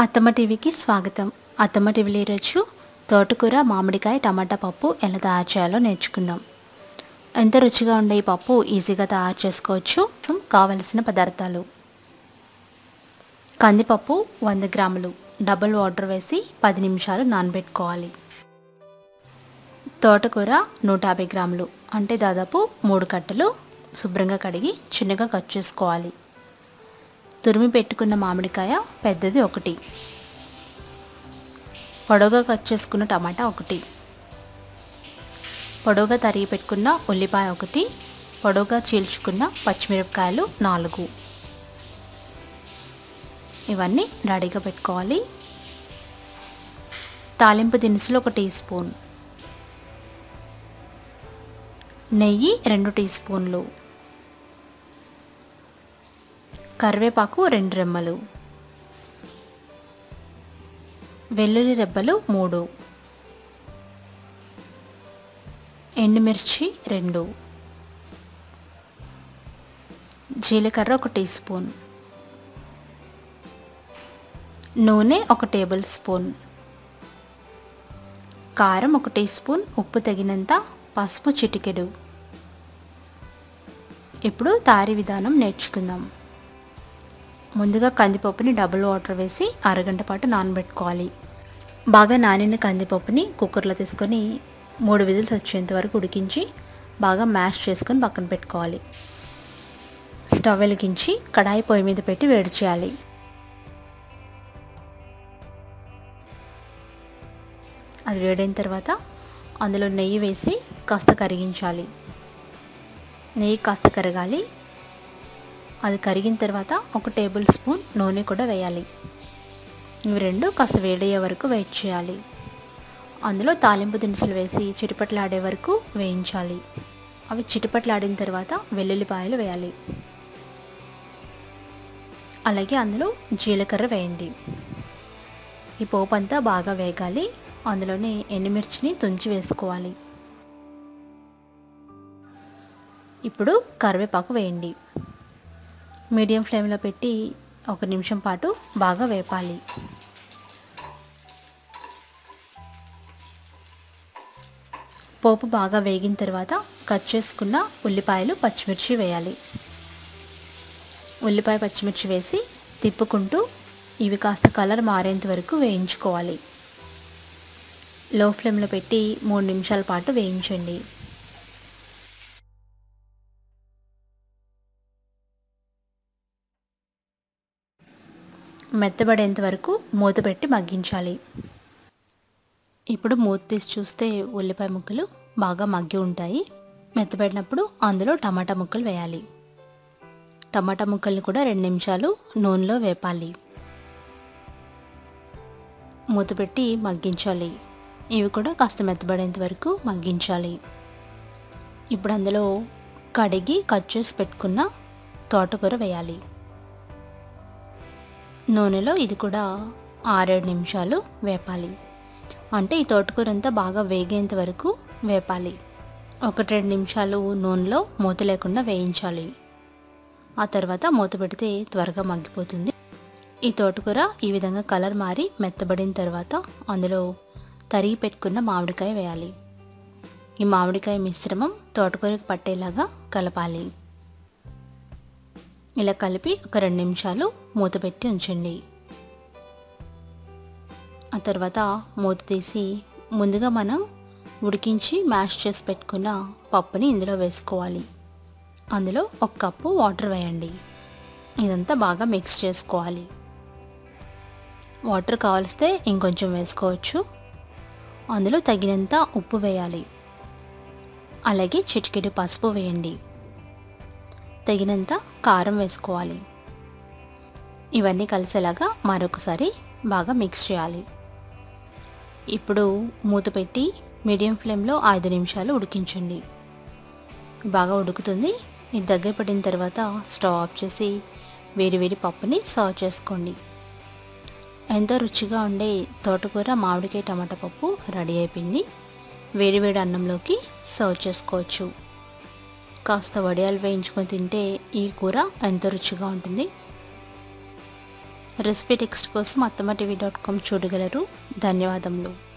అత్తమ్మ టీవీకి స్వాగతం. అత్తమ్మ టీవీలో ఈరోజు తోటకూర మామిడికాయ టమాటా పప్పు ఎలా తయారు చేయాలో నేర్చుకుందాం. ఎంత రుచిగా ఉండే ఈ పప్పు ఈజీగా తయారు చేసుకోవచ్చు. కావలసిన పదార్థాలు: కందిపప్పు 100 గ్రాములు డబుల్ వాటర్ వేసి 10 నిమిషాలు నానబెట్టుకోవాలి. తోటకూర 150 గ్రాములు అంటే దాదాపు 3 కట్టలు శుభ్రంగా కడిగి చిన్నగా కట్ చేసుకోవాలి. తురిమి పెట్టుకున్న మామిడికాయ పెద్దది 1, పొడవుగా కట్ చేసుకున్న టమాటా 1, పొడవుగా తరిగి పెట్టుకున్న ఉల్లిపాయ 1, పొడవుగా చీల్చుకున్న పచ్చిమిరపకాయలు 4. ఇవన్నీ రెడీగా పెట్టుకోవాలి. తాలింపు దినుసులు 1 టీ స్పూన్, నెయ్యి 2 టీ స్పూన్లు, కరివేపాకు 2 రెమ్మలు, వెల్లుల్లి రెబ్బలు 3, ఎండుమిర్చి 2, జీలకర్ర 1 టీ స్పూన్, నూనె 1 టేబుల్ స్పూన్, కారం 1 టీ స్పూన్, ఉప్పు తగినంత, పసుపు చిటికెడు. ఇప్పుడు తయారీ విధానం నేర్చుకుందాం. ముందుగా కందిపప్పుని డబుల్ వాటర్ వేసి అరగంట పాటు నానబెట్టుకోవాలి. బాగా నానిన కందిపప్పుని కుక్కర్లో తీసుకొని 3 విజిల్స్ వచ్చేంత వరకు ఉడికించి బాగా మ్యాష్ చేసుకొని పక్కన పెట్టుకోవాలి. స్టవ్ వెలిగించి కడాయి పొయ్యి మీద పెట్టి వేడి చేయాలి. అది వేడైన తర్వాత అందులో నెయ్యి వేసి కాస్త కరిగించాలి. నెయ్యి కాస్త కరగాలి. అది కరిగిన తర్వాత 1 టేబుల్ స్పూన్ నూనె కూడా వేయాలి. ఇవి రెండు కాస్త వేడయ్యే వరకు వెయిట్ చేయాలి. అందులో తాలింపు దినుసులు వేసి చిటిపట్లాడే వరకు వేయించాలి. అవి చిటిపట్లాడిన తర్వాత వెల్లుల్లిపాయలు వేయాలి. అలాగే అందులో జీలకర్ర వేయండి. ఈ పోపు అంతా బాగా వేగాలి. అందులోనే ఎండుమిర్చిని తుంచి వేసుకోవాలి. ఇప్పుడు కరివేపాకు వేయండి. మీడియం ఫ్లేమ్లో పెట్టి 1 నిమిషం పాటు బాగా వేపాలి. పోపు బాగా వేగిన తర్వాత కట్ చేసుకున్న ఉల్లిపాయలు పచ్చిమిర్చి వేయాలి. ఉల్లిపాయ పచ్చిమిర్చి వేసి తిప్పుకుంటూ ఇవి కాస్త కలర్ మారేంత వరకు వేయించుకోవాలి. లో ఫ్లేమ్లో పెట్టి 3 నిమిషాల పాటు వేయించండి. మెత్తబడేంత వరకు మూత పెట్టి మగ్గించాలి. ఇప్పుడు మూత తీసి చూస్తే ఉల్లిపాయ ముక్కలు బాగా మగ్గి ఉంటాయి. మెత్తబడినప్పుడు అందులో టమాటా ముక్కలు వేయాలి. టమాటా ముక్కల్ని కూడా 2 నిమిషాలు నూనెలో వేపాలి. మూత పెట్టి మగ్గించాలి. ఇవి కూడా కాస్త మెత్తబడేంత వరకు మగ్గించాలి. ఇప్పుడు అందులో కడిగి కట్ చేసి పెట్టుకున్న తోటకూర వేయాలి. నూనెలో ఇది కూడా 6-7 నిమిషాలు వేపాలి. అంటే ఈ తోటకూర అంతా బాగా వేగేంత వరకు వేపాలి. 1-2 నిమిషాలు నూనెలో మూత లేకుండా వేయించాలి. ఆ తర్వాత మూత పెడితే త్వరగా మగ్గిపోతుంది. ఈ తోటకూర ఈ విధంగా కలర్ మారి మెత్తబడిన తర్వాత అందులో తరిగి పెట్టుకున్న మామిడికాయ వేయాలి. ఈ మామిడికాయ మిశ్రమం తోటకూరకు పట్టేలాగా కలపాలి. ఇలా కలిపి 2 నిమిషాలు మూత పెట్టి ఉంచండి. ఆ తర్వాత మూత తీసి ముందుగా మనం ఉడికించి మ్యాష్ చేసి పెట్టుకున్న పప్పుని ఇందులో వేసుకోవాలి. అందులో 1 కప్పు వాటర్ వేయండి. ఇదంతా బాగా మిక్స్ చేసుకోవాలి. వాటర్ కావలిస్తే ఇంకొంచెం వేసుకోవచ్చు. అందులో తగినంత ఉప్పు వేయాలి. అలాగే చిటికెడు పసుపు వేయండి. తగినంత కారం వేసుకోవాలి. ఇవన్నీ కలిసేలాగా మరొకసారి బాగా మిక్స్ చేయాలి. ఇప్పుడు మూత పెట్టి మీడియం ఫ్లేమ్లో 5 నిమిషాలు ఉడికించండి. బాగా ఉడుకుతుంది. ఇది దగ్గర పడిన తర్వాత స్టవ్ ఆఫ్ చేసి వేడి పప్పుని సర్వ్ చేసుకోండి. ఎంతో రుచిగా ఉండే తోటకూర మామిడికాయ టమాటా పప్పు రెడీ అయిపోయింది. వేడి అన్నంలోకి సర్వ్ చేసుకోవచ్చు. కాస్త వడియాలు వేయించుకొని తింటే ఈ కూర ఎంతో రుచిగా ఉంటుంది. రెసిపీ టెక్స్ట్ కోసం అత్తమ్మటీవీ.com చూడగలరు. ధన్యవాదములు.